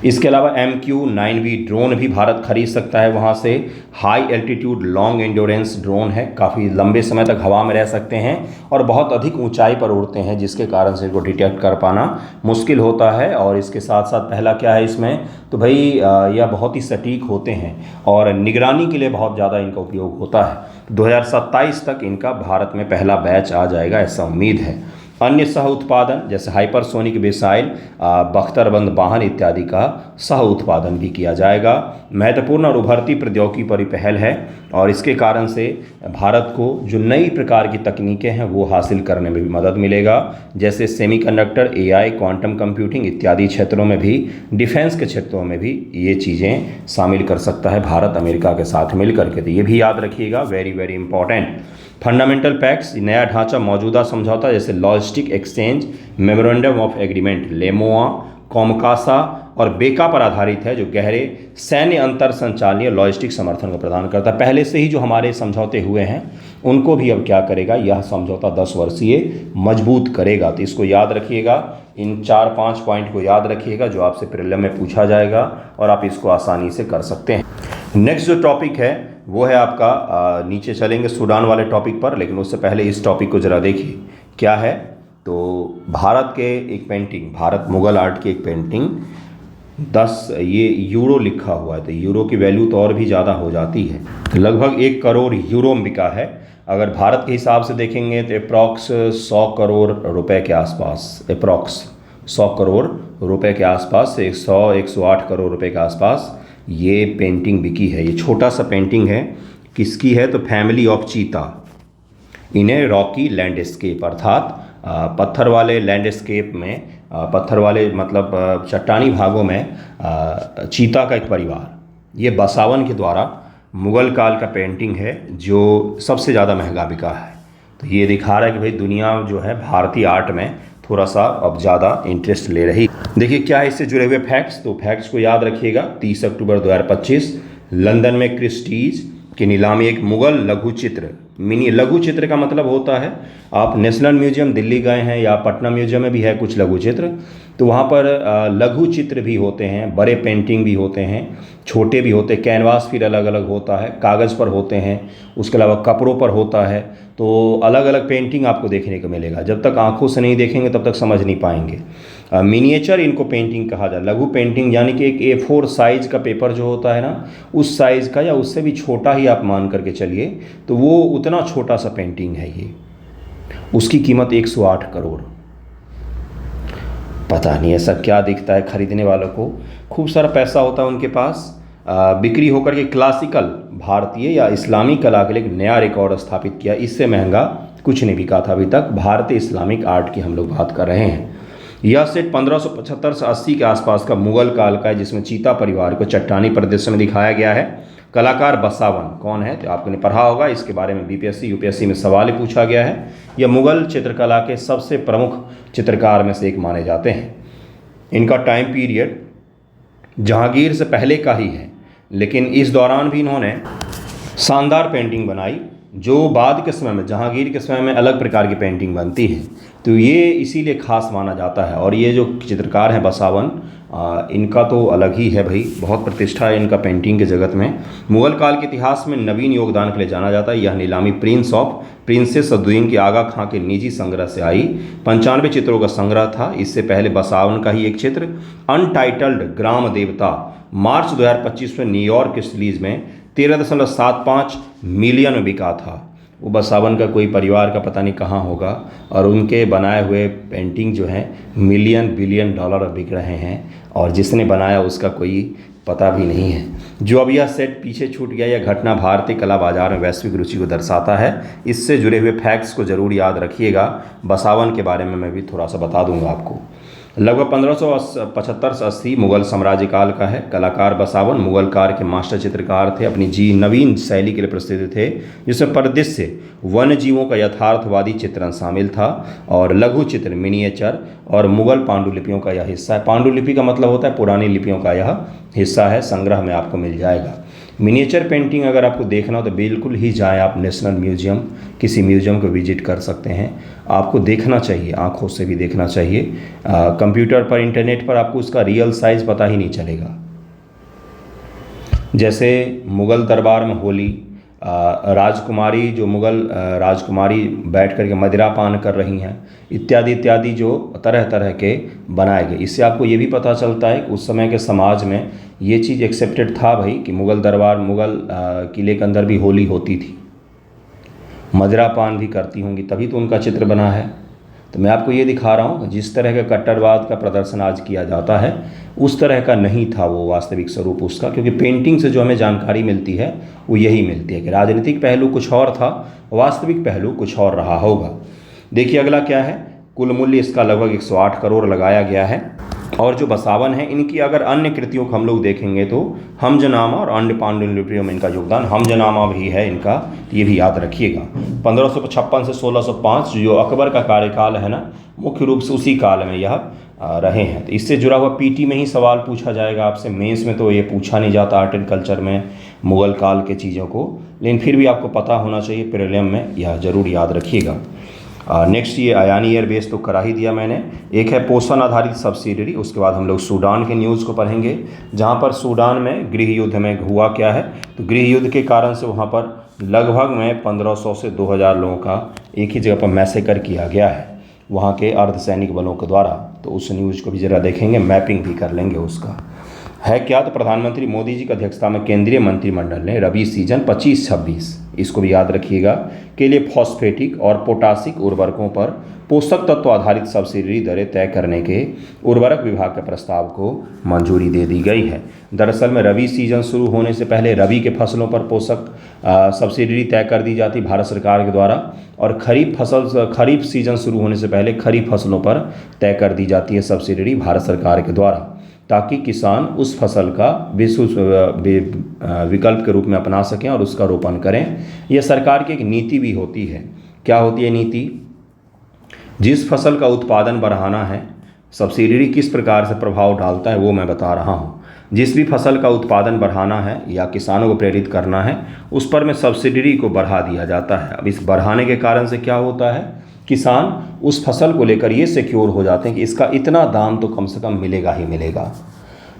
इसके अलावा MQ-9V ड्रोन भी भारत खरीद सकता है वहाँ से। High altitude long endurance drone है, काफ़ी लंबे समय तक हवा में रह सकते हैं और बहुत अधिक ऊंचाई पर उड़ते हैं, जिसके कारण से इनको डिटेक्ट कर पाना मुश्किल होता है। और इसके साथ साथ पहला क्या है इसमें, तो भाई यह बहुत ही सटीक होते हैं और निगरानी के लिए बहुत ज़्यादा इनका उपयोग होता है। 2027 तक इनका भारत में पहला बैच आ जाएगा, ऐसा उम्मीद है। अन्य सह उत्पादन जैसे हाइपरसोनिक मिसाइल, बख्तरबंद वाहन इत्यादि का सह उत्पादन भी किया जाएगा। महत्वपूर्ण और उभरती प्रौद्योगिकी पर पहल है और इसके कारण से भारत को जो नई प्रकार की तकनीकें हैं वो हासिल करने में भी मदद मिलेगा। जैसे सेमीकंडक्टर, एआई, क्वांटम कंप्यूटिंग इत्यादि क्षेत्रों में भी, डिफेंस के क्षेत्रों में भी ये चीज़ें शामिल कर सकता है भारत अमेरिका के साथ मिल करके। तो ये भी याद रखिएगा, very very important. Fundamental pacts, नया ढांचा, मौजूदा समझौता जैसे logistic exchange memorandum of agreement, LEMOA, COMCASA और बेका पर आधारित है, जो गहरे सैन्य अंतर संचालनीय लॉजिस्टिक समर्थन को प्रदान करता है। पहले से ही जो हमारे समझौते हुए हैं उनको भी अब क्या करेगा, यह समझौता 10 वर्षीय मजबूत करेगा। तो इसको याद रखिएगा, इन 4-5 पॉइंट को याद रखिएगा जो आपसे प्रीलिम में पूछा जाएगा और आप इसको आसानी से कर सकते हैं। नेक्स्ट जो टॉपिक है वो है आपका, नीचे चलेंगे सूडान वाले टॉपिक पर, लेकिन उससे पहले इस टॉपिक को ज़रा देखिए क्या है। तो भारत के एक पेंटिंग, भारत मुग़ल आर्ट की एक पेंटिंग 10 ये यूरो लिखा हुआ है, तो यूरो की वैल्यू तो और भी ज़्यादा हो जाती है, लगभग 1 करोड़ यूरो में बिका है। अगर भारत के हिसाब से देखेंगे तो अप्रॉक्स 100 करोड़ रुपए के आसपास, अप्रॉक्स 100 करोड़ रुपए के आसपास, 108 करोड़ रुपए के आसपास ये पेंटिंग बिकी है। ये छोटा सा पेंटिंग है, किसकी है तो फैमिली ऑफ चीता इन ए रॉकी लैंडस्केप, अर्थात पत्थर वाले लैंडस्केप में, पत्थर वाले मतलब चट्टानी भागों में चीता का एक परिवार। ये बसावन के द्वारा मुग़ल काल का पेंटिंग है जो सबसे ज़्यादा महंगा बिका है। तो ये दिखा रहा है कि भाई दुनिया जो है भारतीय आर्ट में थोड़ा सा अब ज़्यादा इंटरेस्ट ले रही। देखिए क्या है इससे जुड़े हुए फैक्ट्स, तो फैक्ट्स को याद रखिएगा। 30 अक्टूबर 2025 लंदन में क्रिस्टीज की नीलामी एक मुग़ल लघु चित्र, मिनी लघु चित्र का मतलब होता है, आप नेशनल म्यूजियम दिल्ली गए हैं या पटना म्यूजियम में भी है कुछ लघु चित्र, तो वहाँ पर लघु चित्र भी होते हैं, बड़े पेंटिंग भी होते हैं, छोटे भी होते हैं, कैनवास फिर अलग अलग होता है, कागज़ पर होते हैं, उसके अलावा कपड़ों पर होता है। तो अलग अलग पेंटिंग आपको देखने को मिलेगा, जब तक आंखों से नहीं देखेंगे तब तक समझ नहीं पाएंगे। मिनिएचर इनको पेंटिंग कहा जाए, लघु पेंटिंग, यानी कि एक A4 साइज़ का पेपर जो होता है ना, उस साइज़ का या उससे भी छोटा ही आप मान करके चलिए, तो वो उतना छोटा सा पेंटिंग है ये। उसकी कीमत 108 करोड़। पता नहीं ऐसा क्या दिखता है खरीदने वालों को, खूब सारा पैसा होता है उनके पास। बिक्री होकर के क्लासिकल भारतीय या इस्लामी कला के लिए एक नया रिकॉर्ड स्थापित किया। इससे महंगा कुछ नहीं बिका था अभी तक। भारतीय इस्लामिक आर्ट की हम लोग बात कर रहे हैं। यह सेट 1575 से 80 के आसपास का मुग़ल काल का है, जिसमें चीता परिवार को चट्टानी परिदृश्य में दिखाया गया है। कलाकार बसावन कौन है तो आपने पढ़ा होगा, इसके बारे में बीपीएससी यूपीएससी में सवाल ही पूछा गया है। यह मुग़ल चित्रकला के सबसे प्रमुख चित्रकार में से एक माने जाते हैं। इनका टाइम पीरियड जहांगीर से पहले का ही है, लेकिन इस दौरान भी इन्होंने शानदार पेंटिंग बनाई, जो बाद के समय में, जहांगीर के समय में अलग प्रकार की पेंटिंग बनती है, तो ये इसीलिए खास माना जाता है। और ये जो चित्रकार हैं बसावन, इनका तो अलग ही है भाई, बहुत प्रतिष्ठा है इनका पेंटिंग के जगत में। मुग़ल काल के इतिहास में नवीन योगदान के लिए जाना जाता है। यह नीलामी प्रिंसेस सदुदीन की आगा खां के निजी संग्रह से आई। 95 चित्रों का संग्रह था। इससे पहले बसावन का ही एक चित्र अनटाइटल्ड ग्राम देवता मार्च 2025 में न्यूयॉर्क के सीरीज में 13.75 मिलियन में बिका था। वो बसावन का कोई परिवार का पता नहीं कहाँ होगा, और उनके बनाए हुए पेंटिंग जो है मिलियन बिलियन डॉलर बिक रहे हैं, और जिसने बनाया उसका कोई पता भी नहीं है। जो अब यह सेट पीछे छूट गया, यह घटना भारतीय कला बाजार में वैश्विक रुचि को दर्शाता है। इससे जुड़े हुए फैक्ट्स को ज़रूर याद रखिएगा। बसावन के बारे में मैं भी थोड़ा सा बता दूंगा आपको। लगभग 1575 से 80 मुग़ल साम्राज्य काल का है। कलाकार बसावन मुग़ल काल के मास्टर चित्रकार थे। अपनी नवीन शैली के लिए प्रसिद्ध थे, जिसमें परिदृश्य वन्य जीवों का यथार्थवादी चित्रण शामिल था, और लघु चित्र, मिनिएचर और मुग़ल पांडुलिपियों का यह हिस्सा है। पांडुलिपि का मतलब होता है पुरानी लिपियों का यह हिस्सा है। संग्रह में आपको मिल जाएगा। मिनिएचर पेंटिंग अगर आपको देखना हो तो बिल्कुल ही जाएं आप नेशनल म्यूजियम, किसी म्यूजियम को विजिट कर सकते हैं। आपको देखना चाहिए, आंखों से भी देखना चाहिए। कंप्यूटर पर, इंटरनेट पर आपको उसका रियल साइज़ पता ही नहीं चलेगा। जैसे मुग़ल दरबार में होली, राजकुमारी, जो मुग़ल राजकुमारी बैठ कर के मदिरा पान कर रही हैं, इत्यादि इत्यादि जो तरह तरह के बनाए गए। इससे आपको ये भी पता चलता है कि उस समय के समाज में ये चीज़ एक्सेप्टेड था भाई, कि मुग़ल दरबार, मुग़ल किले के अंदर भी होली होती थी, मदिरा पान भी करती होंगी, तभी तो उनका चित्र बना है। तो मैं आपको ये दिखा रहा हूँ जिस तरह का कट्टरवाद का प्रदर्शन आज किया जाता है उस तरह का नहीं था वो वास्तविक स्वरूप उसका, क्योंकि पेंटिंग से जो हमें जानकारी मिलती है वो यही मिलती है कि राजनीतिक पहलू कुछ और था, वास्तविक पहलू कुछ और रहा होगा। देखिए अगला क्या है, कुल मूल्य इसका लगभग 108 करोड़ लगाया गया है। और जो बसावन है इनकी अगर अन्य कृतियों को हम लोग देखेंगे तो हमजनामा और अन्य पांडुलिपियों में इनका योगदान, हमजनामा भी है इनका, तो ये भी याद रखिएगा। 1556 से 1605 जो अकबर का कार्यकाल है ना, मुख्य रूप से उसी काल में यह रहे हैं। तो इससे जुड़ा हुआ पीटी में ही सवाल पूछा जाएगा आपसे, मेंस में तो ये पूछा नहीं जाता आर्ट एंड कल्चर में मुगल काल के चीज़ों को, लेकिन फिर भी आपको पता होना चाहिए, प्रीलिम में यह जरूर याद रखिएगा। नेक्स्ट ये अयानी एयरबेस तो करा ही दिया मैंने। एक है पोषण आधारित सब्सिडरी, उसके बाद हम लोग सूडान के न्यूज़ को पढ़ेंगे, जहाँ पर सूडान में गृह युद्ध में हुआ क्या है, तो गृह युद्ध के कारण से वहाँ पर लगभग में 1500 से 2000 लोगों का एक ही जगह पर मैसेकर किया गया है वहाँ के अर्धसैनिक बलों के द्वारा। तो उस न्यूज़ को भी ज़रा देखेंगे, मैपिंग भी कर लेंगे उसका। है क्या, तो प्रधानमंत्री मोदी जी की अध्यक्षता में केंद्रीय मंत्रिमंडल ने रबी सीजन 25-26, इसको भी याद रखिएगा, के लिए फॉस्फेटिक और पोटासिक उर्वरकों पर पोषक तत्व आधारित सब्सिडी दरें तय करने के उर्वरक विभाग के प्रस्ताव को मंजूरी दे दी गई है। दरअसल में रबी सीजन शुरू होने से पहले रबी के फसलों पर पोषक सब्सिडी तय कर दी जाती भारत सरकार के द्वारा, और खरीफ सीजन शुरू होने से पहले खरीफ फसलों पर तय कर दी जाती है सब्सिडी भारत सरकार के द्वारा, ताकि किसान उस फसल का विकल्प के रूप में अपना सकें और उसका रोपण करें। यह सरकार की एक नीति भी होती है। क्या होती है नीति? जिस फसल का उत्पादन बढ़ाना है, सब्सिडी किस प्रकार से प्रभाव डालता है वो मैं बता रहा हूँ। जिस भी फसल का उत्पादन बढ़ाना है या किसानों को प्रेरित करना है, उस पर में सब्सिडी को बढ़ा दिया जाता है। अब इस बढ़ाने के कारण से क्या होता है, किसान उस फसल को लेकर ये सिक्योर हो जाते हैं कि इसका इतना दाम तो कम से कम मिलेगा ही मिलेगा।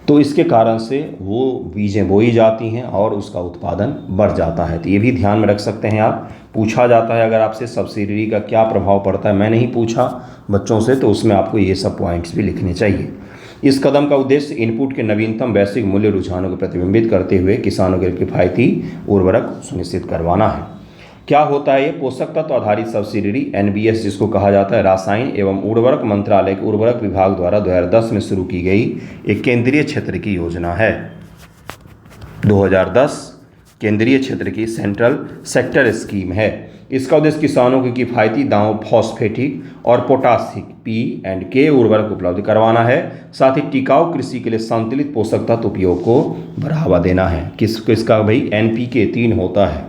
तो इसके कारण से वो बीजें बोई जाती हैं और उसका उत्पादन बढ़ जाता है। तो ये भी ध्यान में रख सकते हैं आप। पूछा जाता है अगर आपसे सब्सिडी का क्या प्रभाव पड़ता है, मैं नहीं पूछा बच्चों से, तो उसमें आपको ये सब पॉइंट्स भी लिखने चाहिए। इस कदम का उद्देश्य इनपुट के नवीनतम वैश्विक मूल्य रुझानों को प्रतिबिंबित करते हुए किसानों के किफ़ायती उर्वरक सुनिश्चित करवाना है। क्या होता है ये पोषक तत्व आधारित सब्सिडी, एनबीएस जिसको कहा जाता है, रासायन एवं उर्वरक मंत्रालय के उर्वरक विभाग द्वारा 2010 में शुरू की गई एक केंद्रीय क्षेत्र की योजना है। 2010 केंद्रीय क्षेत्र की सेंट्रल सेक्टर स्कीम है। इसका उद्देश्य किसानों को किफ़ायती दामों फॉस्फेटिक और पोटासिक P&K उर्वरक उपलब्ध करवाना है, साथ ही टिकाऊ कृषि के लिए संतुलित पोषक तत्व उपयोग को बढ़ावा देना है। किसका भाई? NPK 3 होता है,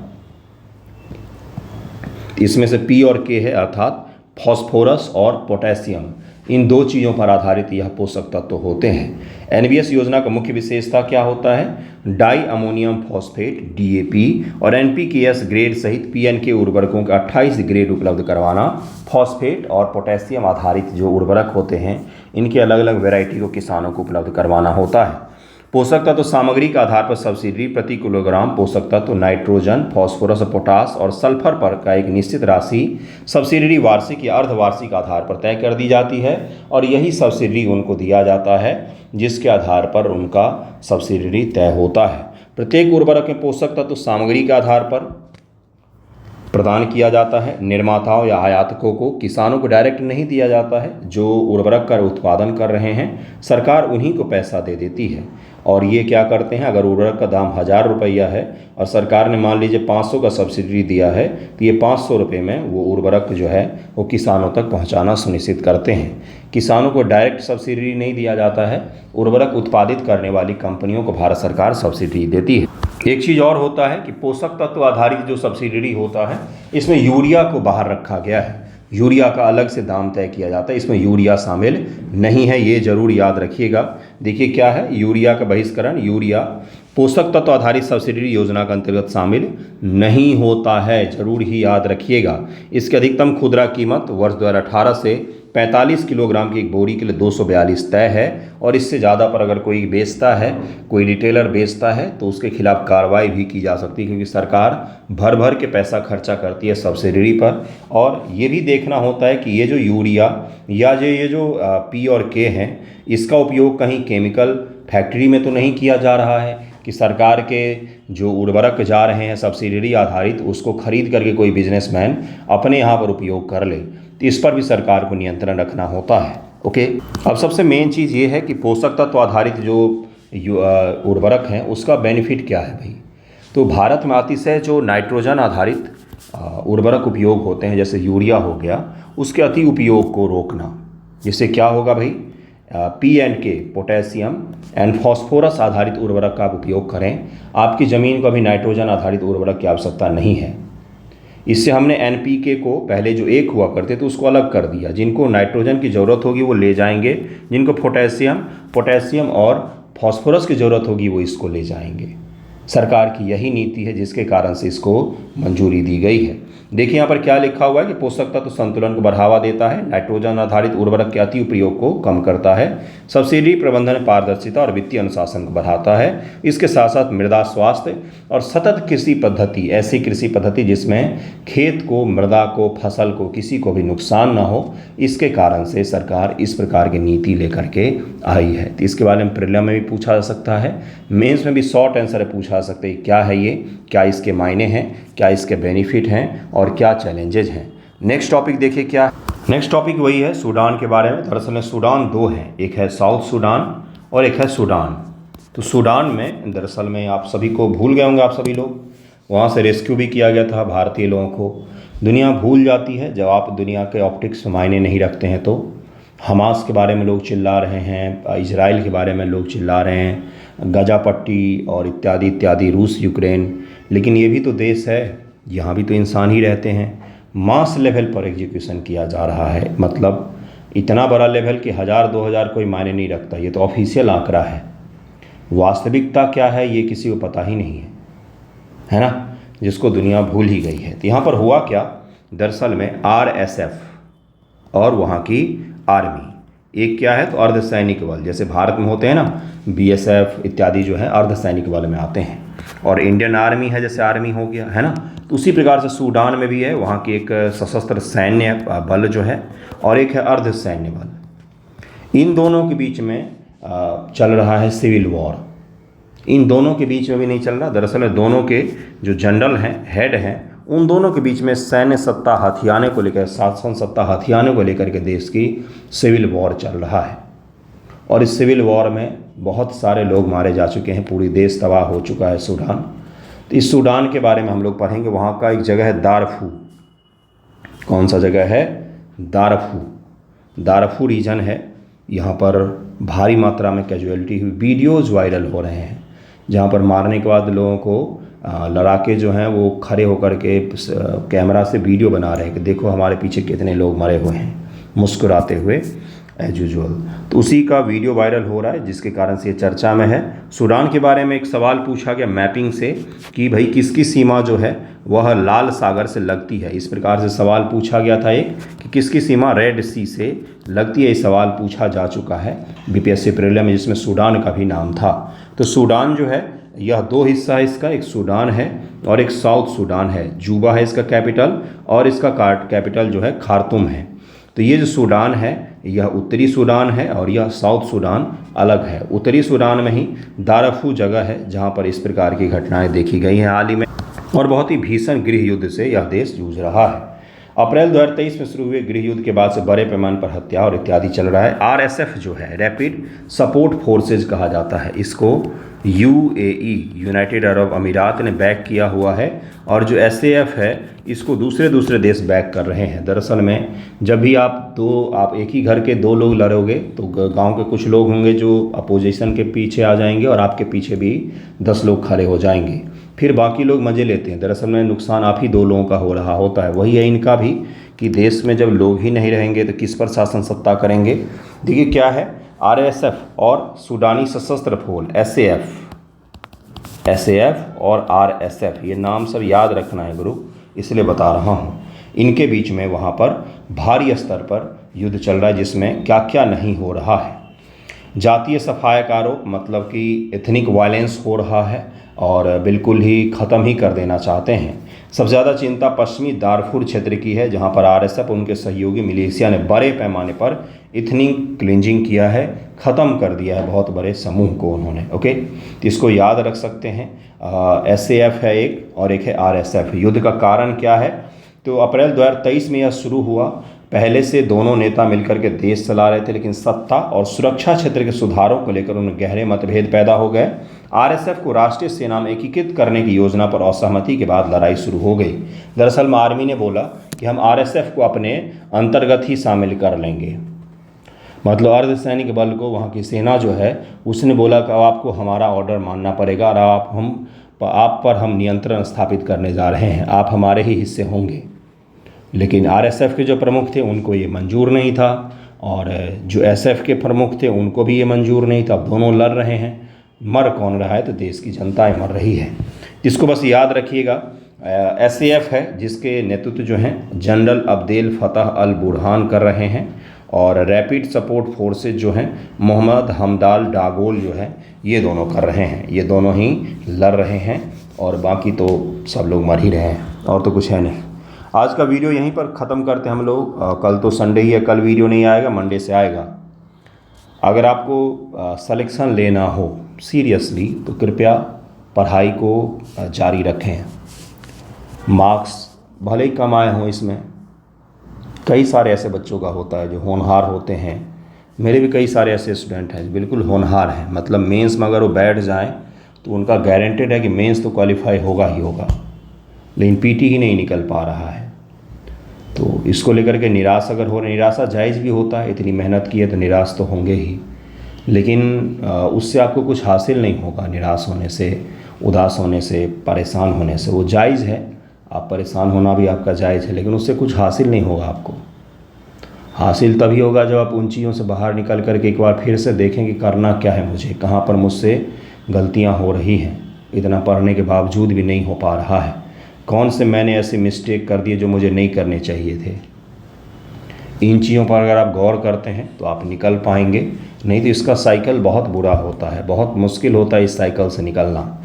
इसमें से P और K है, अर्थात फॉस्फोरस और पोटेशियम। इन दो चीज़ों पर आधारित यह पोषक तत्व होते हैं। एनबीएस योजना का मुख्य विशेषता क्या होता है? डाई अमोनियम फॉस्फेट DAP और NPKS ग्रेड सहित PNK उर्वरकों के 28 ग्रेड उपलब्ध करवाना। फॉस्फेट और पोटेशियम आधारित जो उर्वरक होते हैं इनके अलग अलग वैरायटी को किसानों को उपलब्ध करवाना होता है। पोषक तत्व सामग्री के आधार पर सब्सिडी प्रति किलोग्राम पोषक तत्व नाइट्रोजन, फास्फोरस, पोटास और सल्फर पर का एक निश्चित राशि सब्सिडी वार्षिक या अर्धवार्षिक आधार पर तय कर दी जाती है, और यही सब्सिडी उनको दिया जाता है जिसके आधार पर उनका सब्सिडी तय होता है। प्रत्येक उर्वरक में पोषक तत्व सामग्री के आधार पर प्रदान किया जाता है। निर्माताओं या आयातकों को, किसानों को डायरेक्ट नहीं दिया जाता है। जो उर्वरक का उत्पादन कर रहे हैं सरकार उन्हीं को पैसा दे देती है, और ये क्या करते हैं, अगर उर्वरक का दाम 1000 रुपया है और सरकार ने मान लीजिए 500 का सब्सिडी दिया है, तो ये 500 रुपये में वो उर्वरक जो है वो किसानों तक पहुंचाना सुनिश्चित करते हैं। किसानों को डायरेक्ट सब्सिडी नहीं दिया जाता है, उर्वरक उत्पादित करने वाली कंपनियों को भारत सरकार सब्सिडी देती है। एक चीज़ और होता है कि पोषक तत्व आधारित जो सब्सिडी होता है इसमें यूरिया को बाहर रखा गया है। यूरिया का अलग से दाम तय किया जाता है, इसमें यूरिया शामिल नहीं है, ये जरूर याद रखिएगा। देखिए क्या है, यूरिया का बहिष्करण, यूरिया पोषक तत्व आधारित सब्सिडी योजना के अंतर्गत शामिल नहीं होता है, जरूर ही याद रखिएगा। इसकी अधिकतम खुदरा कीमत वर्ष 2018 से 45 किलोग्राम की एक बोरी के लिए 242 तय है, और इससे ज़्यादा पर अगर कोई बेचता है, कोई रिटेलर बेचता है तो उसके खिलाफ कार्रवाई भी की जा सकती है, क्योंकि सरकार भर भर के पैसा खर्चा करती है सब्सिडी पर। और ये भी देखना होता है कि ये जो यूरिया या ये जो P और K हैं, इसका उपयोग कहीं केमिकल फैक्ट्री में तो नहीं किया जा रहा है कि सरकार के जो उर्वरक जा रहे हैं सब्सिडी आधारित, उसको खरीद करके कोई बिजनेसमैन अपने यहाँ पर उपयोग कर ले। तो इस पर भी सरकार को नियंत्रण रखना होता है। ओके, अब सबसे मेन चीज़ ये है कि पोषक तत्व आधारित जो उर्वरक हैं उसका बेनिफिट क्या है भाई। तो भारत में अतिशय जो नाइट्रोजन आधारित उर्वरक उपयोग होते हैं, जैसे यूरिया हो गया, उसके अति उपयोग को रोकना, जिससे क्या होगा भाई, P&K पोटेशियम एंड फॉस्फोरस आधारित उर्वरक का आप उपयोग करें। आपकी ज़मीन को अभी नाइट्रोजन आधारित उर्वरक की आवश्यकता नहीं है। इससे हमने NPK को पहले जो एक हुआ करते थे उसको अलग कर दिया। जिनको नाइट्रोजन की ज़रूरत होगी वो ले जाएंगे, जिनको पोटेशियम और फॉस्फोरस की ज़रूरत होगी वो इसको ले जाएंगे। सरकार की यही नीति है जिसके कारण से इसको मंजूरी दी गई है। देखिए यहाँ पर क्या लिखा हुआ है कि पोषक तत्व संतुलन को बढ़ावा देता है, नाइट्रोजन आधारित उर्वरक के अति उपयोग को कम करता है, सब्सिडी प्रबंधन पारदर्शिता और वित्तीय अनुशासन को बढ़ाता है। इसके साथ साथ मृदा स्वास्थ्य और सतत कृषि पद्धति, ऐसी कृषि पद्धति जिसमें खेत को, मृदा को, फसल को किसी को भी नुकसान ना हो, इसके कारण से सरकार इस प्रकार की नीति लेकर के आई है। तो इसके बारे में प्रीलिम में भी पूछा जा सकता है, मेंस में भी शॉर्ट आंसर पूछा जा सकता है। क्या है ये, क्या इसके मायने हैं, क्या इसके बेनिफिट हैं और क्या चैलेंजेज हैं। नेक्स्ट टॉपिक देखिए क्या। नेक्स्ट टॉपिक वही है सूडान के बारे में। दरअसल में सूडान दो हैं, एक है साउथ सूडान और एक है सूडान। तो सूडान में दरअसल में आप सभी को भूल गए होंगे, आप सभी लोग, वहाँ से रेस्क्यू भी किया गया था भारतीय लोगों को। दुनिया भूल जाती है जब आप दुनिया के ऑप्टिक्स मायने नहीं रखते हैं। तो हमास के बारे में लोग चिल्ला रहे हैं, इजराइल के बारे में लोग चिल्ला रहे हैं, गाजा पट्टी और इत्यादि इत्यादि, रूस यूक्रेन, लेकिन ये भी तो देश है, यहाँ भी तो इंसान ही रहते हैं। मास लेवल पर एग्जीक्यूशन किया जा रहा है, मतलब इतना बड़ा लेवल कि 1000-2000 कोई मायने नहीं रखता। ये तो ऑफिशियल आंकड़ा है, वास्तविकता क्या है ये किसी को पता ही नहीं है ना, जिसको दुनिया भूल ही गई है। तो यहाँ पर हुआ क्या, दरअसल में RSF और वहाँ की आर्मी, एक क्या है तो अर्धसैनिक बल, जैसे भारत में होते हैं ना BSF इत्यादि जो है अर्धसैनिक बल में आते हैं, और इंडियन आर्मी है जैसे आर्मी हो गया है ना, तो उसी प्रकार से सूडान में भी है, वहाँ की एक सशस्त्र सैन्य बल जो है और एक है अर्धसैन्य बल। इन दोनों के बीच में चल रहा है सिविल वॉर। इन दोनों के बीच में भी नहीं चल रहा, दरअसल दोनों के जो जनरल हैं, हेड हैं, उन दोनों के बीच में सैन्य सत्ता हथियाने को लेकर, शासन सत्ता हथियाने को लेकर के देश की सिविल वॉर चल रहा है। और इस सिविल वॉर में बहुत सारे लोग मारे जा चुके हैं, पूरी देश तबाह हो चुका है सूडान। तो इस सूडान के बारे में हम लोग पढ़ेंगे। वहाँ का एक जगह है दारफू। कौन सा जगह है, दारफू। दारफू रीजन है, यहाँ पर भारी मात्रा में कैजुअलिटी हुई, वीडियोज़ वायरल हो रहे हैं, जहाँ पर मारने के बाद लोगों को लड़ाके जो हैं वो खड़े होकर के कैमरा से वीडियो बना रहे हैं कि देखो हमारे पीछे कितने लोग मरे हुए हैं, मुस्कुराते हुए एज यूजुअल। तो उसी का वीडियो वायरल हो रहा है, जिसके कारण से ये चर्चा में है। सूडान के बारे में एक सवाल पूछा गया मैपिंग से कि भाई किसकी सीमा जो है वह लाल सागर से लगती है। इस प्रकार से सवाल पूछा गया था एक, कि किसकी सीमा रेड सी से लगती है। ये सवाल पूछा जा चुका है BPSC प्रीलिम में, जिसमें सूडान का भी नाम था। तो सूडान जो है यह दो हिस्सा है इसका, एक सूडान है और एक साउथ सूडान है। जूबा है इसका कैपिटल और इसका कैपिटल जो है खार्तूम है। तो ये जो सूडान है यह उत्तरी सूडान है और यह साउथ सूडान अलग है। उत्तरी सूडान में ही दारफू जगह है जहाँ पर इस प्रकार की घटनाएं देखी गई हैं हाल ही में, और बहुत ही भीषण गृह युद्ध से यह देश जूझ रहा है। अप्रैल 2023 में शुरू हुए गृह युद्ध के बाद से बड़े पैमाने पर हत्या और इत्यादि चल रहा है। RSF जो है रैपिड सपोर्ट फोर्सेज कहा जाता है, इसको UAE यूनाइटेड अरब अमीरात ने बैक किया हुआ है, और जो SAF है इसको दूसरे देश बैक कर रहे हैं। दरअसल में जब भी आप एक ही घर के दो लोग लड़ोगे तो गांव के कुछ लोग होंगे जो अपोजिशन के पीछे आ जाएंगे और आपके पीछे भी 10 लोग खड़े हो जाएंगे, फिर बाकी लोग मज़े लेते हैं। दरअसल में नुकसान आप ही दो लोगों का हो रहा होता है। वही है इनका भी, कि देश में जब लोग ही नहीं रहेंगे तो किस पर शासन सत्ता करेंगे। देखिए क्या है, RSF और सूडानी सशस्त्र फौज SAF और RSF, ये नाम सब याद रखना है गुरु, इसलिए बता रहा हूँ। इनके बीच में वहाँ पर भारी स्तर पर युद्ध चल रहा है, जिसमें क्या क्या नहीं हो रहा है। जातीय सफाई का आरोप, मतलब कि एथनिक वायलेंस हो रहा है और बिल्कुल ही ख़त्म ही कर देना चाहते हैं। सबसे ज़्यादा चिंता पश्चिमी दारफुर क्षेत्र की है, जहां पर RSF उनके सहयोगी मिलिशिया ने बड़े पैमाने पर एथनिक क्लिंजिंग किया है, ख़त्म कर दिया है बहुत बड़े समूह को उन्होंने। ओके, तो इसको याद रख सकते हैं। SAF है एक और एक है RSF। युद्ध का कारण क्या है, तो अप्रैल 2023 में यह शुरू हुआ। पहले से दोनों नेता मिलकर के देश चला रहे थे, लेकिन सत्ता और सुरक्षा क्षेत्र के सुधारों को लेकर उनमें गहरे मतभेद पैदा हो गए। आरएसएफ को राष्ट्रीय सेना में एकीकृत करने की योजना पर असहमति के बाद लड़ाई शुरू हो गई। दरअसल में आर्मी ने बोला कि हम आरएसएफ को अपने अंतर्गत ही शामिल कर लेंगे, मतलब अर्धसैनिक बल को, वहाँ की सेना जो है उसने बोला कि अब आपको हमारा ऑर्डर मानना पड़ेगा और आप पर हम नियंत्रण स्थापित करने जा रहे हैं, आप हमारे ही हिस्से होंगे। लेकिन आरएसएफ के जो प्रमुख थे उनको ये मंजूर नहीं था, और जो एसएफ के प्रमुख थे उनको भी ये मंजूर नहीं था। अब दोनों लड़ रहे हैं, मर कौन रहा है? तो देश की जनताएं मर रही है। इसको बस याद रखिएगा। एसएएफ है जिसके नेतृत्व जो हैं जनरल अब्देल फतह अल बुरहान कर रहे हैं, और रैपिड सपोर्ट फोर्सेज जो हैं मोहम्मद हमदाल डागोल जो है ये दोनों कर रहे हैं। ये दोनों ही लड़ रहे हैं और बाकी तो सब लोग मर ही रहे हैं, और तो कुछ है नहीं। आज का वीडियो यहीं पर ख़त्म करते हैं हम लोग। कल तो संडे ही है, कल वीडियो नहीं आएगा, मंडे से आएगा। अगर आपको सिलेक्शन लेना हो सीरियसली तो कृपया पढ़ाई को जारी रखें। मार्क्स भले ही कम आए हों, इसमें कई सारे ऐसे बच्चों का होता है जो होनहार होते हैं। मेरे भी कई सारे ऐसे स्टूडेंट हैं बिल्कुल होनहार हैं, मतलब मेंस में अगर वो बैठ जाएं तो उनका गारंटेड है कि मेंस तो क्वालिफाई होगा ही होगा, लेकिन पीटी ही नहीं निकल पा रहा है। तो इसको लेकर के निराश अगर हो रहे, निराशा जायज़ भी होता है, इतनी मेहनत की है तो निराश तो होंगे ही, लेकिन उससे आपको कुछ हासिल नहीं होगा। निराश होने से, उदास होने से, परेशान होने से, वो जायज़ है, आप परेशान होना भी आपका जायज़ है, लेकिन उससे कुछ हासिल नहीं होगा। आपको हासिल तभी होगा जब आप उन चीज़ों से बाहर निकल कर के एक बार फिर से देखें कि करना क्या है मुझे, कहाँ पर मुझसे गलतियाँ हो रही हैं, इतना पढ़ने के बावजूद भी नहीं हो पा रहा है, कौन से मैंने ऐसे मिस्टेक कर दिए जो मुझे नहीं करने चाहिए थे। इन चीज़ों पर अगर आप गौर करते हैं तो आप निकल पाएंगे, नहीं तो इसका साइकिल बहुत बुरा होता है, बहुत मुश्किल होता है इस साइकिल से निकलना।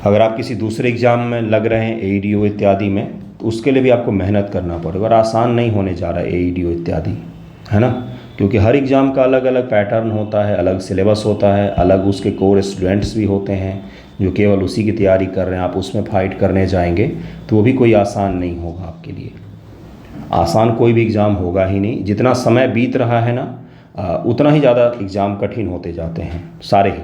अगर आप किसी दूसरे एग्ज़ाम में लग रहे हैं एईडीओ इत्यादि में, तो उसके लिए भी आपको मेहनत करना पड़ेगा, और आसान नहीं होने जा रहा है एईडीओ इत्यादि, है ना, क्योंकि हर एग्ज़ाम का अलग अलग पैटर्न होता है, अलग सिलेबस होता है, अलग उसके कोर स्टूडेंट्स भी होते हैं जो केवल उसी की तैयारी कर रहे हैं। आप उसमें फ़ाइट करने जाएंगे तो वो भी कोई आसान नहीं होगा आपके लिए। आसान कोई भी एग्ज़ाम होगा ही नहीं। जितना समय बीत रहा है ना, उतना ही ज़्यादा एग्ज़ाम कठिन होते जाते हैं सारे ही।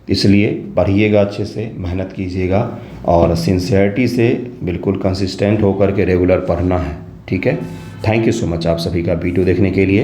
इसलिए पढ़िएगा, अच्छे से मेहनत कीजिएगा, और सिंसियरिटी से बिल्कुल कंसिस्टेंट होकर के रेगुलर पढ़ना है, ठीक है। थैंक यू सो मच आप सभी का वीडियो देखने के लिए।